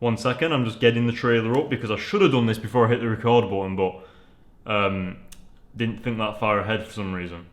1 second, I'm just getting the trailer up because I should have done this before I hit the record button, but didn't think that far ahead for some reason.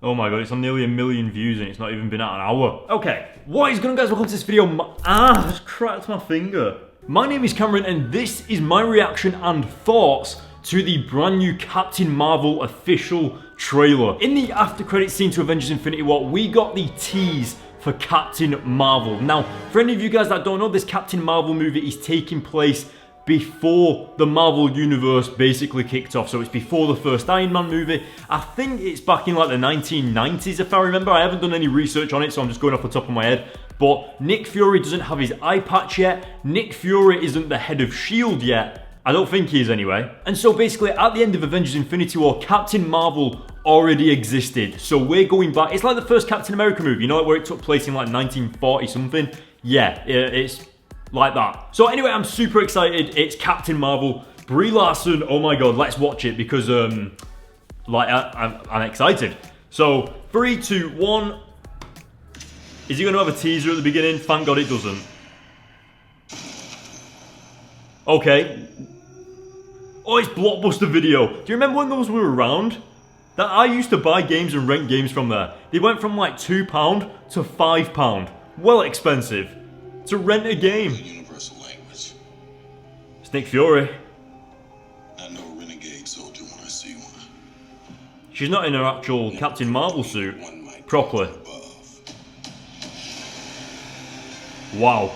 Oh my god, it's on nearly 1 million views and it's not even been out an hour. Okay, what is going on, guys? Welcome to this video. I just cracked my finger. My name is Cameron and this is my reaction and thoughts to the brand new Captain Marvel official trailer. In the after credits scene to Avengers Infinity War, we got the tease for Captain Marvel. Now, for any of you guys that don't know, this Captain Marvel movie is taking place before the Marvel Universe basically kicked off. So it's before the first Iron Man movie. I think it's back in like the 1990s if I remember. I haven't done any research on it, so I'm just going off the top of my head. But Nick Fury doesn't have his eye patch yet. Nick Fury isn't the head of S.H.I.E.L.D. yet. I don't think he is anyway. And so basically at the end of Avengers Infinity War, Captain Marvel already existed. So we're going back. It's like the first Captain America movie, you know, where it took place in like 1940 something. Yeah, it's like that. So anyway, I'm super excited. It's Captain Marvel. Brie Larson, oh my god, let's watch it because like I'm excited. So 3, 2, 1. Is he going to have a teaser at the beginning? Thank god it doesn't. Okay. Oh, it's Blockbuster Video. Do you remember when those were around? That I used to buy games and rent games from there. They went from like £2 to £5. Well expensive to rent a game. Universal language. It's Nick Fury. I know a renegade soldier when I see one. She's not in her actual Captain Marvel suit properly. Wow.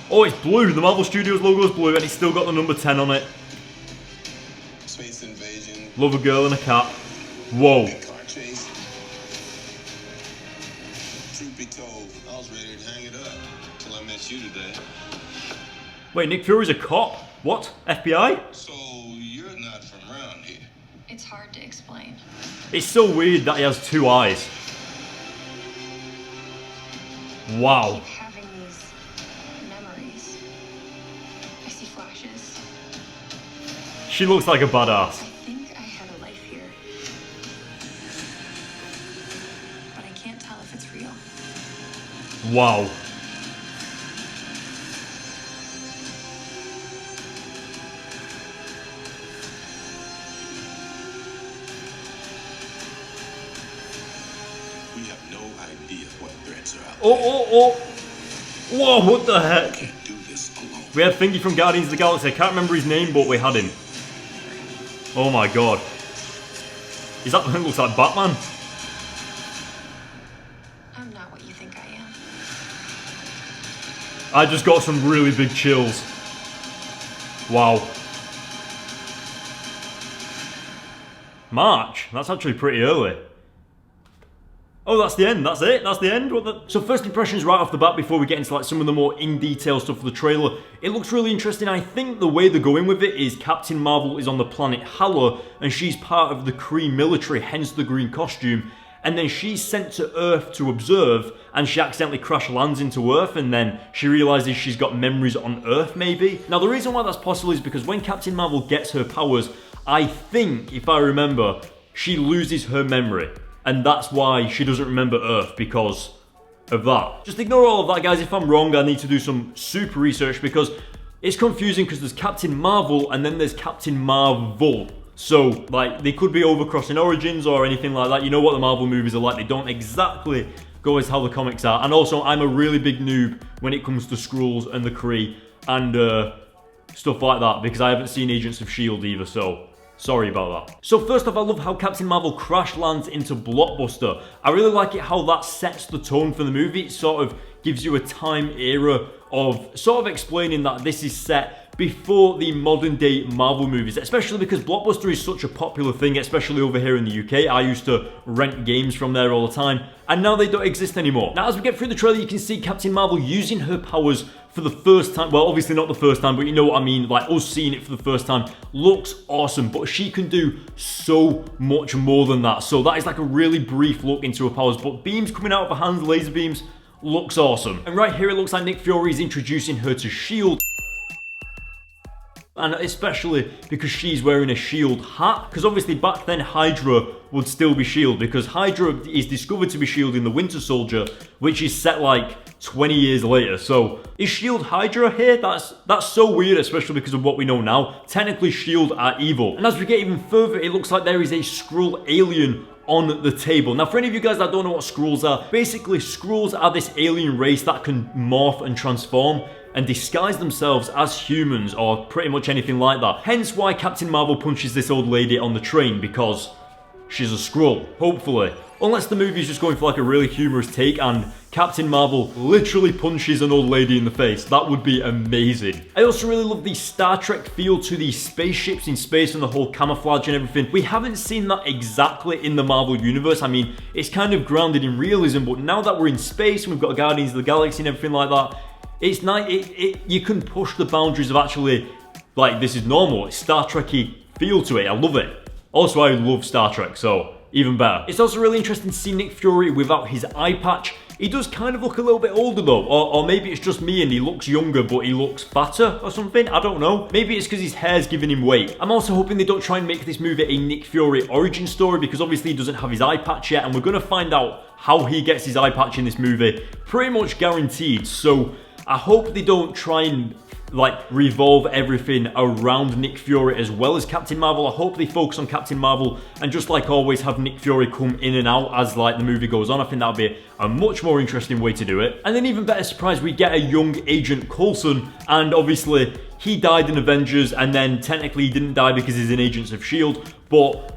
Oh, it's blue. The Marvel Studios logo is blue and it's still got the number 10 on it. Space invasion. Love a girl and a cat. Whoa. Car chase. Truth be told, I was ready to hang it up till I met you today. Wait, Nick Fury's a cop? What? FBI? So you're not from around here. It's hard to explain. It's so weird that he has 2 eyes. Wow. I keep having these memories. I see flashes. She looks like a badass. I think I had a life here. But I can't tell if it's real. Wow. We have no idea what threats are out there. Oh. Whoa, what the heck? Can't do this alone. We had Thingy from Guardians of the Galaxy. I can't remember his name, but we had him. Oh my god. Is that looks like Batman? I'm not what you think I am. I just got some really big chills. Wow. March? That's actually pretty early. Oh, that's the end. That's it. That's the end. So first impressions right off the bat before we get into like some of the more in-detail stuff of the trailer. It looks really interesting. I think the way they're going with it is Captain Marvel is on the planet Hala and she's part of the Kree military, hence the green costume. And then she's sent to Earth to observe and she accidentally crash lands into Earth and then she realizes she's got memories on Earth maybe. Now the reason why that's possible is because when Captain Marvel gets her powers, I think, if I remember, she loses her memory. And that's why she doesn't remember Earth, because of that. Just ignore all of that, guys. If I'm wrong, I need to do some super research because it's confusing because there's Captain Marvel and then there's Captain Marvel. So, like, they could be overcrossing origins or anything like that. You know what the Marvel movies are like. They don't exactly go as how the comics are. And also, I'm a really big noob when it comes to Skrulls and the Kree and stuff like that because I haven't seen Agents of S.H.I.E.L.D. either, so sorry about that. So first off, I love how Captain Marvel crash lands into Blockbuster. I really like it how that sets the tone for the movie. It sort of gives you a time era of sort of explaining that this is set before the modern day Marvel movies, especially because Blockbuster is such a popular thing, especially over here in the UK. I used to rent games from there all the time, and now they don't exist anymore. Now, as we get through the trailer, you can see Captain Marvel using her powers for the first time. Well, obviously not the first time, but you know what I mean, like us seeing it for the first time. Looks awesome, but she can do so much more than that. So that is like a really brief look into her powers, but beams coming out of her hands, laser beams, looks awesome. And right here, it looks like Nick Fury is introducing her to S.H.I.E.L.D. And especially because she's wearing a shield hat. Because obviously back then Hydra would still be shield, because Hydra is discovered to be shield in the Winter Soldier, which is set like 20 years later. So is shield Hydra here? That's so weird, especially because of what we know now. Technically shield are evil. And as we get even further, it looks like there is a Skrull alien on the table. Now, for any of you guys that don't know what Skrulls are, basically Skrulls are this alien race that can morph and transform and disguise themselves as humans or pretty much anything like that. Hence why Captain Marvel punches this old lady on the train, because she's a Skrull, hopefully. Unless the movie's just going for like a really humorous take and Captain Marvel literally punches an old lady in the face. That would be amazing. I also really love the Star Trek feel to the spaceships in space and the whole camouflage and everything. We haven't seen that exactly in the Marvel Universe. I mean, it's kind of grounded in realism, but now that we're in space and we've got Guardians of the Galaxy and everything like that, it's nice. You can push the boundaries of actually, like, this is normal. It's Star Trek-y feel to it. I love it. Also, I love Star Trek, so even better. It's also really interesting to see Nick Fury without his eye patch. He does kind of look a little bit older though, or maybe it's just me and he looks younger but he looks fatter or something, I don't know. Maybe it's because his hair's giving him weight. I'm also hoping they don't try and make this movie a Nick Fury origin story, because obviously he doesn't have his eye patch yet, and we're going to find out how he gets his eye patch in this movie, pretty much guaranteed. So I hope they don't try and like revolve everything around Nick Fury as well as Captain Marvel. I hope they focus on Captain Marvel and just like always have Nick Fury come in and out as like the movie goes on. I think that would be a much more interesting way to do it. And then even better surprise, we get a young Agent Coulson, and obviously he died in Avengers, and then technically he didn't die because he's in Agents of S.H.I.E.L.D., but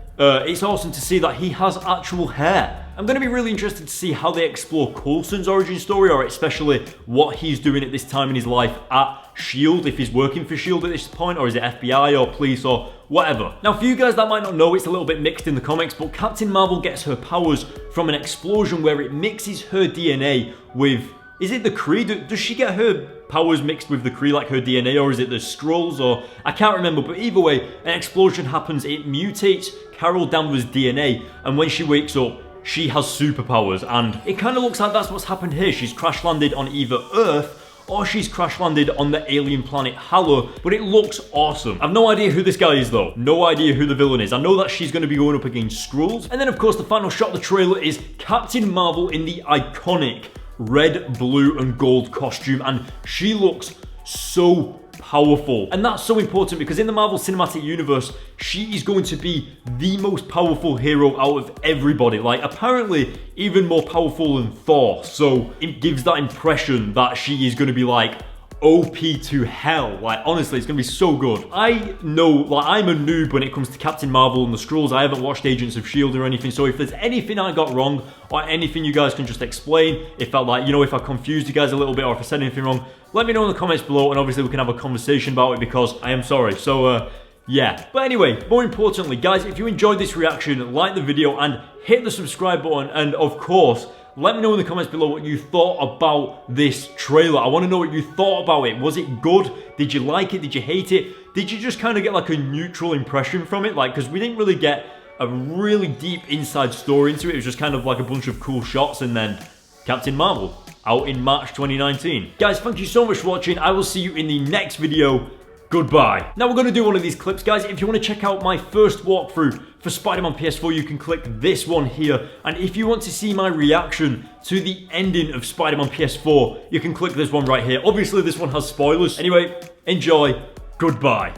it's awesome to see that he has actual hair. I'm going to be really interested to see how they explore Coulson's origin story, or especially what he's doing at this time in his life at S.H.I.E.L.D., if he's working for S.H.I.E.L.D. at this point, or is it FBI or police or whatever. Now, for you guys that might not know, it's a little bit mixed in the comics, but Captain Marvel gets her powers from an explosion where it mixes her DNA with, is it the Kree? Does she get her powers mixed with the Kree, like her DNA, or is it the Skrulls, or I can't remember, but either way, an explosion happens, it mutates Carol Danvers' DNA, and when she wakes up, she has superpowers, and it kind of looks like that's what's happened here. She's crash landed on either Earth or she's crash landed on the alien planet Hala, but it looks awesome. I've no idea who this guy is though. No idea who the villain is. I know that she's going to be going up against Skrulls. And then of course the final shot of the trailer is Captain Marvel in the iconic red, blue and gold costume, and she looks so powerful. And that's so important because in the Marvel Cinematic Universe, she is going to be the most powerful hero out of everybody. Like, apparently even more powerful than Thor. So it gives that impression that she is going to be like OP to hell. Like, honestly, it's gonna be so good. I know, like, I'm a noob when it comes to Captain Marvel and the Skrulls. I haven't watched Agents of S.H.I.E.L.D. or anything, so if there's anything I got wrong or anything you guys can just explain, if I, like, you know, if I confused you guys a little bit or if I said anything wrong, let me know in the comments below, and obviously we can have a conversation about it because I am sorry. So, yeah. But anyway, more importantly, guys, if you enjoyed this reaction, like the video and hit the subscribe button, and of course, let me know in the comments below what you thought about this trailer. I want to know what you thought about it. Was it good? Did you like it? Did you hate it? Did you just kind of get like a neutral impression from it? Like, because we didn't really get a really deep inside story into it. It was just kind of like a bunch of cool shots and then Captain Marvel out in March 2019. Guys, thank you so much for watching. I will see you in the next video. Goodbye. Now we're going to do one of these clips, guys. If you want to check out my first walkthrough for Spider-Man PS4, you can click this one here. And if you want to see my reaction to the ending of Spider-Man PS4, you can click this one right here. Obviously, this one has spoilers. Anyway, enjoy. Goodbye.